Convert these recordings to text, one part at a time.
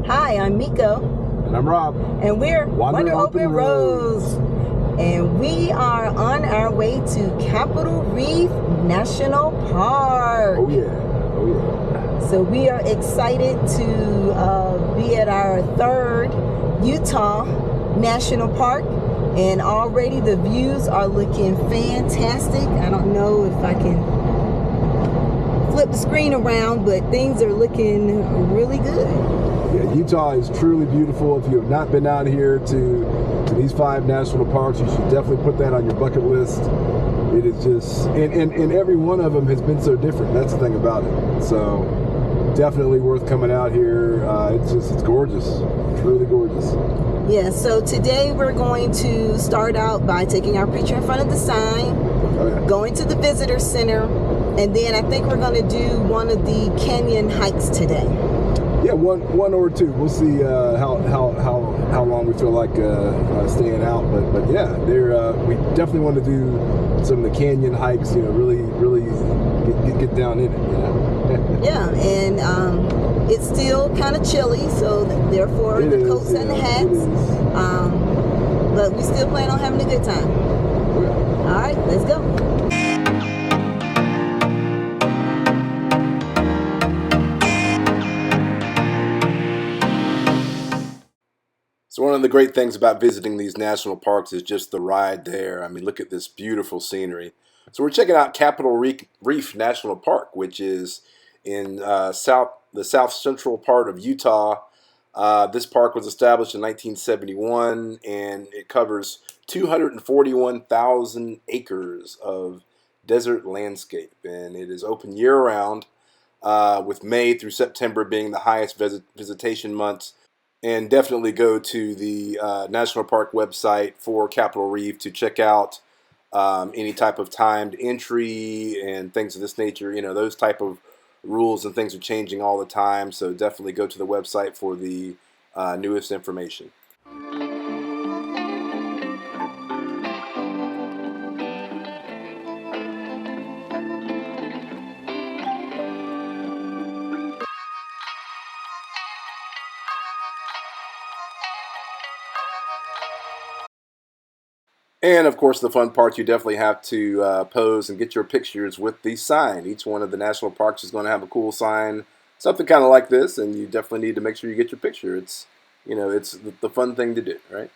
Hi, I'm Miko. And I'm Rob. And we're Wander Open Rose. And we are on our way to Capitol Reef National Park. Oh yeah. So we are excited to be at our third Utah National Park. And already the views are looking fantastic. I don't know if I can flip the screen around, but things are looking really good. Yeah, Utah is truly beautiful. If you have not been out here to these 5 national parks, you should definitely put that on your bucket list. It is just, and every one of them has been so different. That's the thing about it. So definitely worth coming out here. It's gorgeous, truly gorgeous. Yeah, so today we're going to start out by taking our picture in front of the sign, going to the visitor center, and then I think we're going to do one of the canyon hikes today. Yeah, one or two. We'll see how long we feel like staying out. But yeah, we definitely want to do some of the canyon hikes. You know, really get down in it. Yeah, and it's still kind of chilly, so therefore the coats and the hats. But we still plan on having a good time. All right, let's go. So one of the great things about visiting these national parks is just the ride there. I mean, look at this beautiful scenery. So we're checking out Capitol Reef National Park, which is in the south central part of Utah. This park was established in 1971, and it covers 241,000 acres of desert landscape, and it is open year-round, with May through September being the highest visitation months. And definitely go to the National Park website for Capitol Reef to check out any type of timed entry and things of this nature. You know, those type of rules and things are changing all the time. So definitely go to the website for the newest information. And of course, the fun part, you definitely have to pose and get your pictures with the sign. Each one of the national parks is going to have a cool sign, something kind of like this, and you definitely need to make sure you get your picture. It's the fun thing to do, right?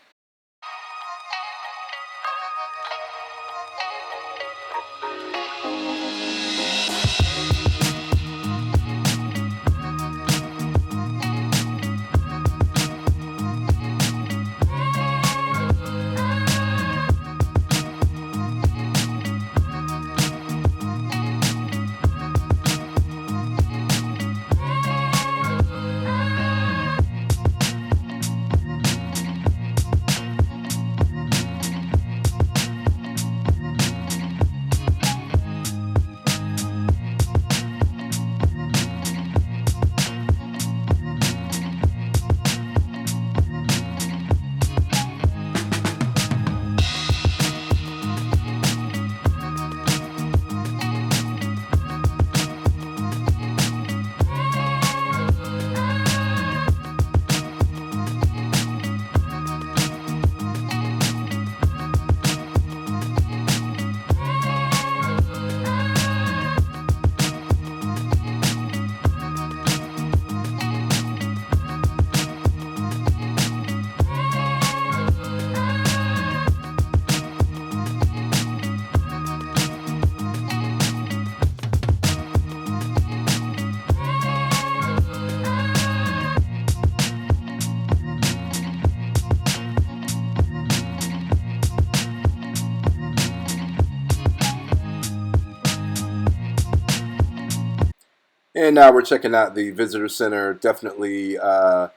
And now we're checking out the visitor center. Definitely a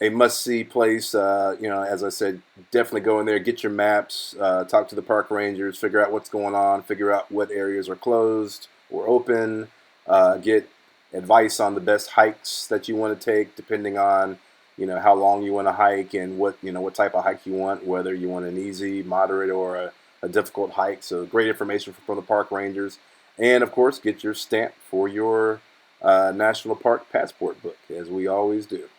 must-see place. As I said, definitely go in there, get your maps, talk to the park rangers, figure out what's going on, figure out what areas are closed or open, get advice on the best hikes that you want to take, depending on how long you want to hike and what type of hike you want, whether you want an easy, moderate, or a difficult hike. So great information from the park rangers. And of course, get your stamp for your National Park passport book, as we always do.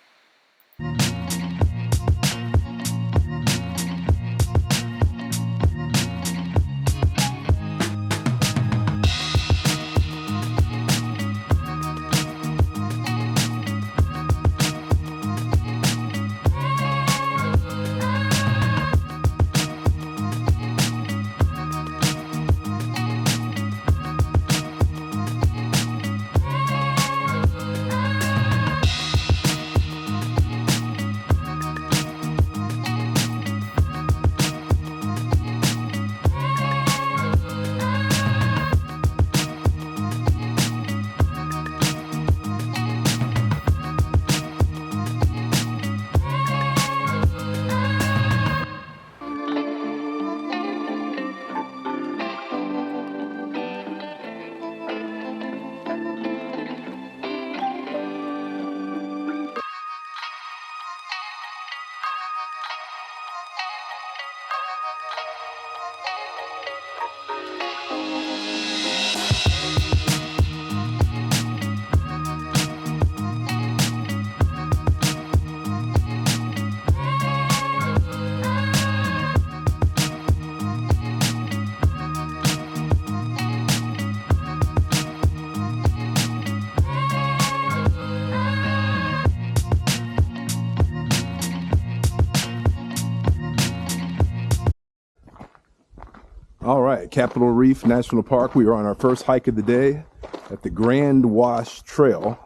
All right, Capitol Reef National Park. We are on our first hike of the day at the Grand Wash Trail.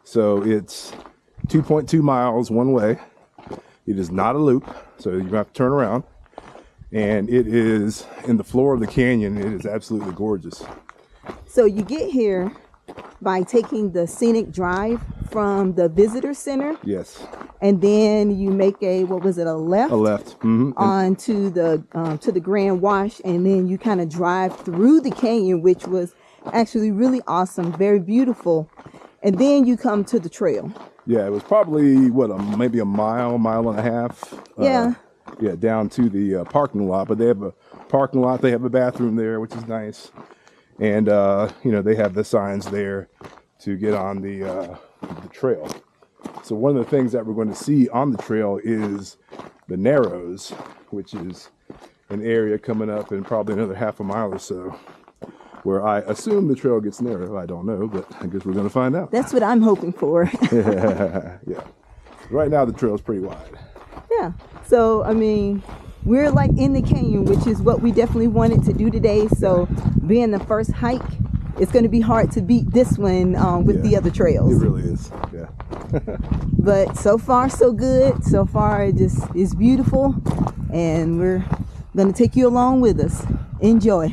So it's 2.2 miles one way. It is not a loop, so you have to turn around. And it is in the floor of the canyon. It is absolutely gorgeous. So you get here by taking the scenic drive from the visitor center. Yes. And then you make a left? A left. Mm-hmm. Onto the Grand Wash, and then you kind of drive through the canyon, which was actually really awesome, very beautiful. And then you come to the trail. Yeah, it was probably maybe a mile and a half. Yeah. Down to the parking lot, but they have a parking lot. They have a bathroom there, which is nice. And, they have the signs there to get on the trail. So one of the things that we're going to see on the trail is the Narrows, which is an area coming up in probably another half a mile or so, where I assume the trail gets narrow. I don't know, but I guess we're going to find out. That's what I'm hoping for. Yeah. Right now, the trail's pretty wide. Yeah. So, I mean, we're like in the canyon, which is what we definitely wanted to do today. So being the first hike, it's going to be hard to beat this one with the other trails. It really is. Yeah. But so far, so good. So far, it just is beautiful. And we're going to take you along with us. Enjoy.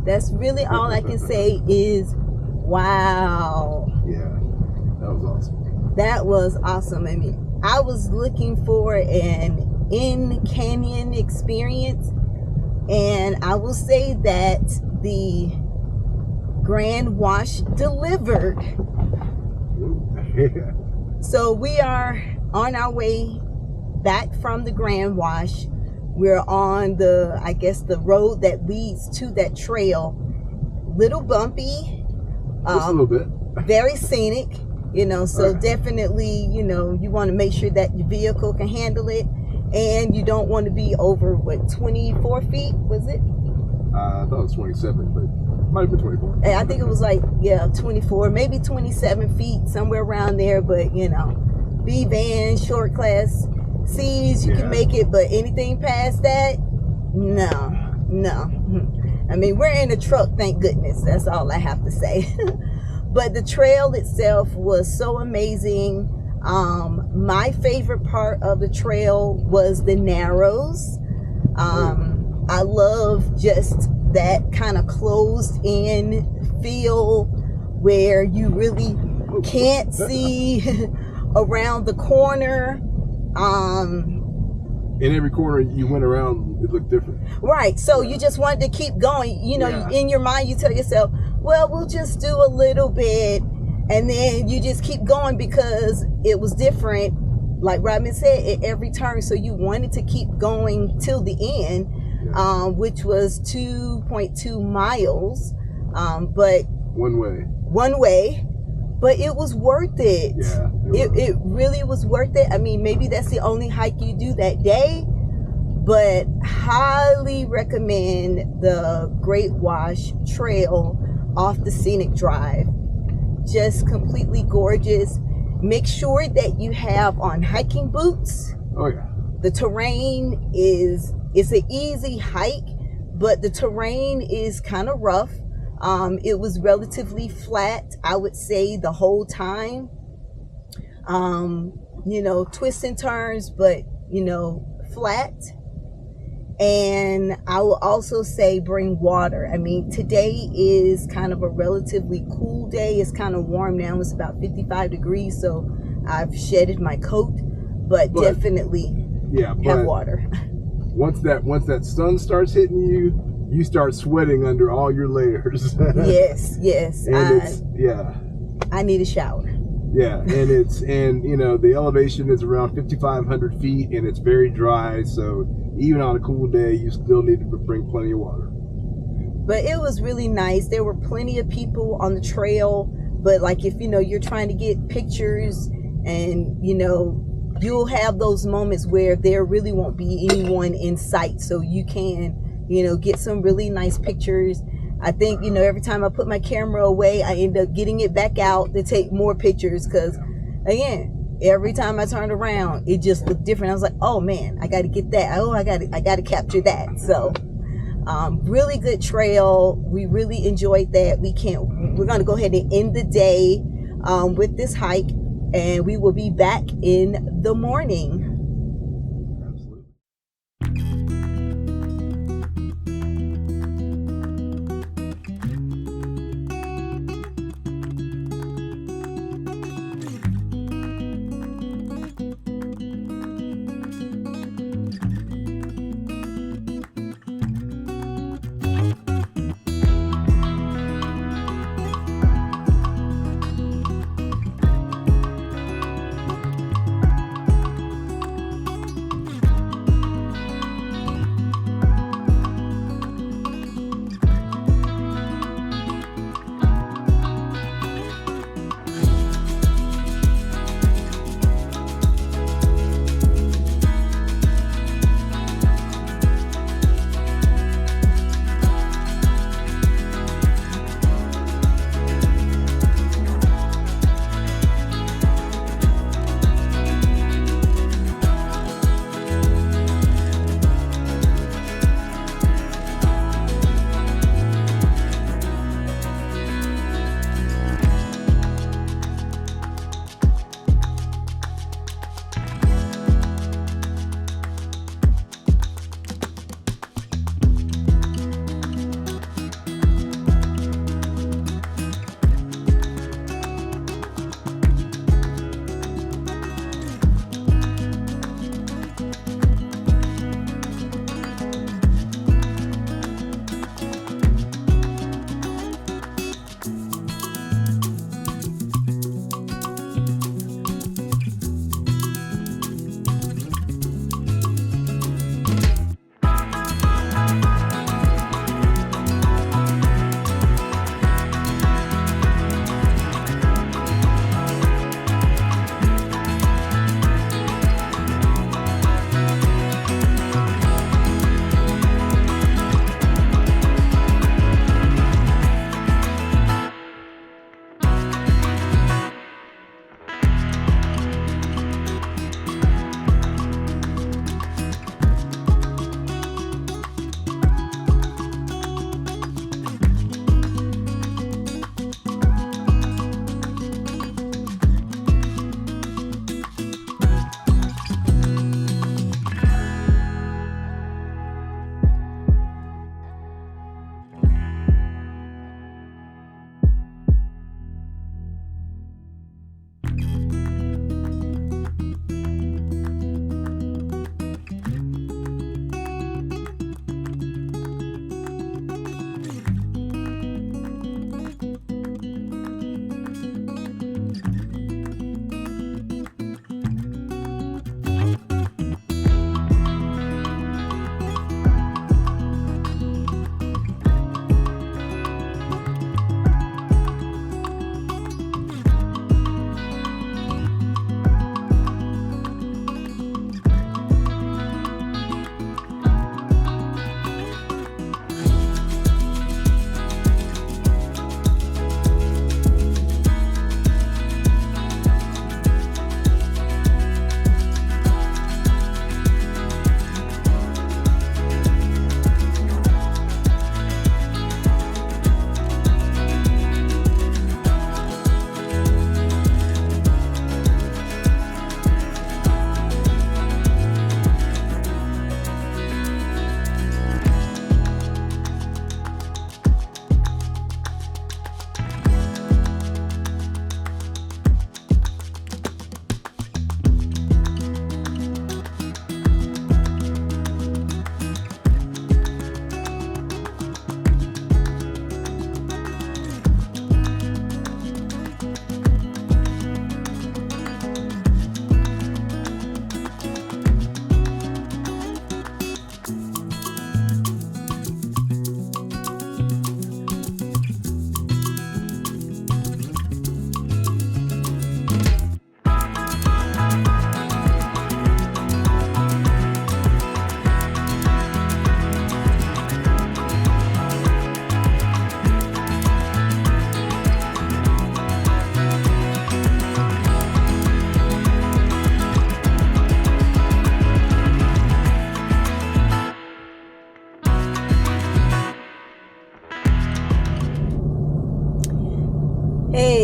That's really all I can say is wow. Yeah, that was awesome. That was awesome. I mean, I was looking for an in-canyon experience, and I will say that the Grand Wash delivered. Yeah. So we are on our way back from the Grand Wash. We're on the road that leads to that trail. Little bumpy. Just a little bit. Very scenic, so Right. Definitely, you want to make sure that your vehicle can handle it, and you don't want to be over, 24 feet, was it? I thought it was 27, but it might have been 24. I think it was 24, maybe 27 feet, somewhere around there, but, B-van, short class C's, you can make it, but anything past that, no. I mean, we're in a truck, thank goodness. That's all I have to say. But the trail itself was so amazing. My favorite part of the trail was the Narrows. I love just that kind of closed in feel where you really can't see around the corner. In every corner you went around, it looked different. Right. So you just wanted to keep going. In your mind, you tell yourself, well, we'll just do a little bit. And then you just keep going because it was different. Like Robin said, at every turn. So you wanted to keep going till the end, which was 2.2 miles. But one way. But it was worth it. Yeah, it really was worth it. I mean, maybe that's the only hike you do that day, but highly recommend the Great Wash Trail off the Scenic Drive. Just completely gorgeous. Make sure that you have on hiking boots. Oh yeah. The terrain it's an easy hike, but the terrain is kind of rough. It was relatively flat, I would say, the whole time. Twists and turns, but, flat. And I will also say bring water. I mean, today is kind of a relatively cool day. It's kind of warm now. It's about 55 degrees, so I've shedded my coat, but definitely have water. Once that sun starts hitting you, you start sweating under all your layers. Yes. And I need a shower. Yeah, and the elevation is around 5,500 feet, and it's very dry. So even on a cool day, you still need to bring plenty of water. But it was really nice. There were plenty of people on the trail, but if you're trying to get pictures, and you'll have those moments where there really won't be anyone in sight, so you can get some really nice pictures. I think, every time I put my camera away, I end up getting it back out to take more pictures because, again, every time I turned around, it just looked different. I was like, oh, man, I got to get that. Oh, I got to capture that. So, really good trail. We really enjoyed that. We're going to go ahead and end the day with this hike, and we will be back in the morning.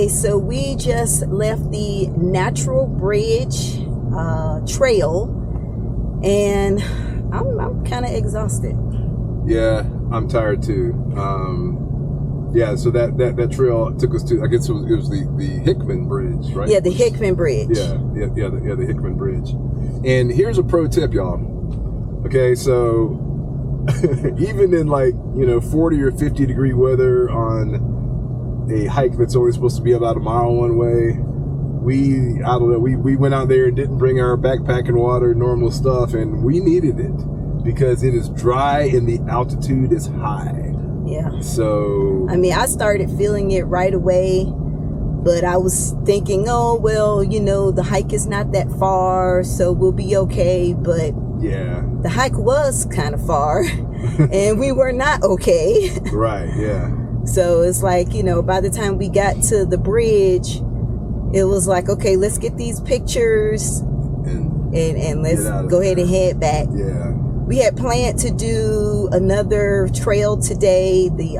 Okay, so we just left the Natural Bridge trail, and I'm kind of exhausted. Yeah, I'm tired too. Yeah, so that trail took us to, I guess it was the Hickman Bridge, right? Yeah, the Hickman Bridge. The Hickman Bridge. And here's a pro tip, y'all. Okay, so even in 40 or 50 degree weather on a hike that's only supposed to be about a mile one way, we went out there and didn't bring our backpack and water, normal stuff, and we needed it because it is dry and the altitude is high. Yeah. So I started feeling it right away, but I was thinking, oh well, the hike is not that far, so we'll be okay. But yeah, the hike was kind of far, and we were not okay. Right. Yeah. So it's like, by the time we got to the bridge, it was like, okay, let's get these pictures and let's go ahead and head back. Yeah. We had planned to do another trail today, the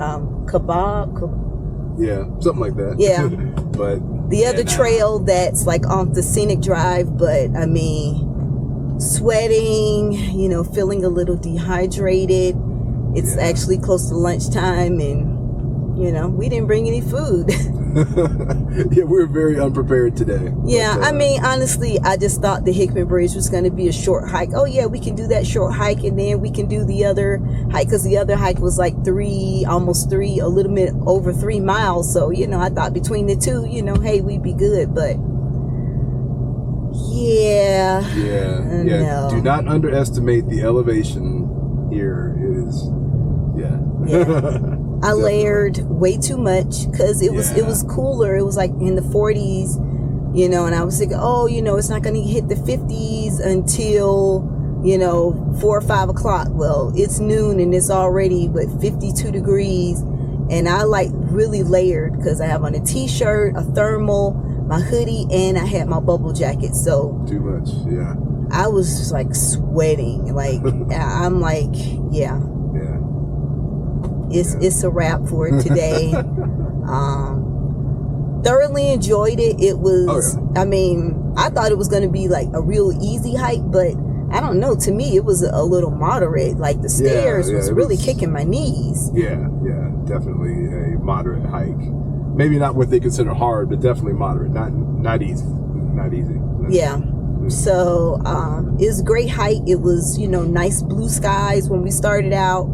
Yeah, something like that. Yeah. But the other trail that's like on the Scenic Drive, but sweating, feeling a little dehydrated. It's actually close to lunchtime, and we didn't bring any food. Yeah, we're very unprepared today. Yeah, but, honestly, I just thought the Hickman Bridge was going to be a short hike. Oh yeah, we can do that short hike, and then we can do the other hike, because the other hike was like a little bit over 3 miles. So I thought between the two, hey, we'd be good. But yeah. No. Do not underestimate the elevation here. It is, yeah. I layered way too much because it was cooler. It was like in the 40s, and I was thinking, oh, it's not going to hit the 50s until 4 or 5 o'clock. Well, it's noon and it's already 52 degrees, and I really layered because I have on a t-shirt, a thermal, my hoodie, and I had my bubble jacket. So too much. Yeah, I was just sweating. I'm yeah. It's a wrap for today. Thoroughly enjoyed it. It was, I thought it was going to be a real easy hike, but I don't know. To me, it was a little moderate. The stairs was really kicking my knees. Yeah, definitely a moderate hike. Maybe not what they consider hard, but definitely moderate. Not easy. Not easy. Yeah. So it was a great hike. It was nice blue skies when we started out.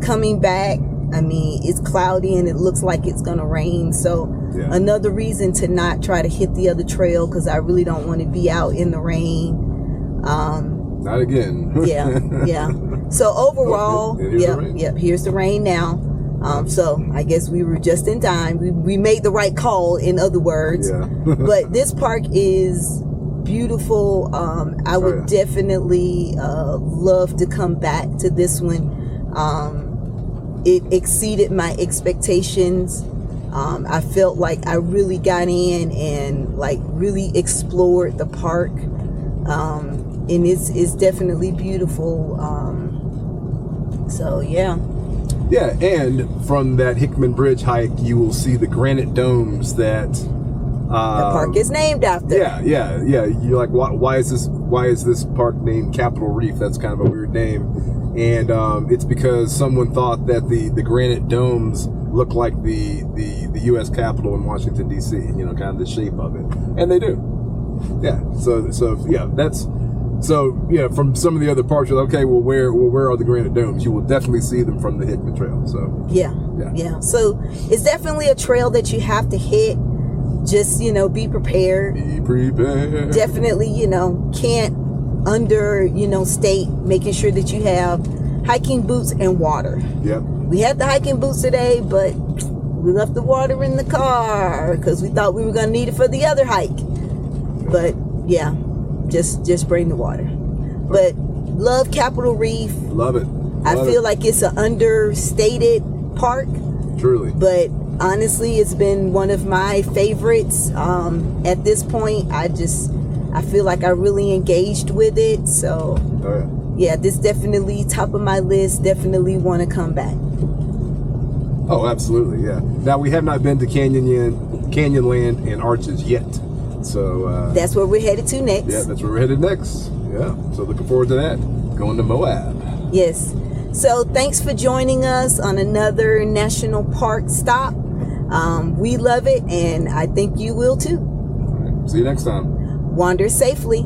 Coming back, it's cloudy and it looks like it's gonna rain, so another reason to not try to hit the other trail, because I really don't want to be out in the rain. Not again. yeah. So overall, here's the rain now. So I guess we were just in time. We made the right call, in other words. Yeah. But this park is beautiful. I would definitely love to come back to this one. It exceeded my expectations. I felt like I really got in and really explored the park. And it's definitely beautiful. So yeah. Yeah, and from that Hickman Bridge hike, you will see the granite domes that the park is named after. Yeah. You're like, why is this park named Capitol Reef? That's kind of a weird name. And it's because someone thought that the granite domes look like the U.S. Capitol in Washington, D.C., kind of the shape of it. And they do. Yeah. From some of the other parks, you're like, okay, well, where are the granite domes? You will definitely see them from the Hickman Trail. So yeah. So it's definitely a trail that you have to hit. Just, be prepared. Be prepared. Definitely, can't state making sure that you have hiking boots and water. Yep. We had the hiking boots today, but we left the water in the car because we thought we were going to need it for the other hike. But yeah, just bring the water. But love Capitol Reef. Love it. I feel like it's an understated park. Truly. But honestly, it's been one of my favorites. At this point, I feel like I really engaged with it. So yeah, this definitely top of my list. Definitely want to come back. Oh, absolutely, yeah. Now, we have not been to Canyon yet. Canyonland and Arches yet. So that's where we're headed to next. Yeah, that's where we're headed next. Yeah, so looking forward to that. Going to Moab. Yes. So thanks for joining us on another national park stop. We love it, and I think you will too. All right, see you next time. Wander safely.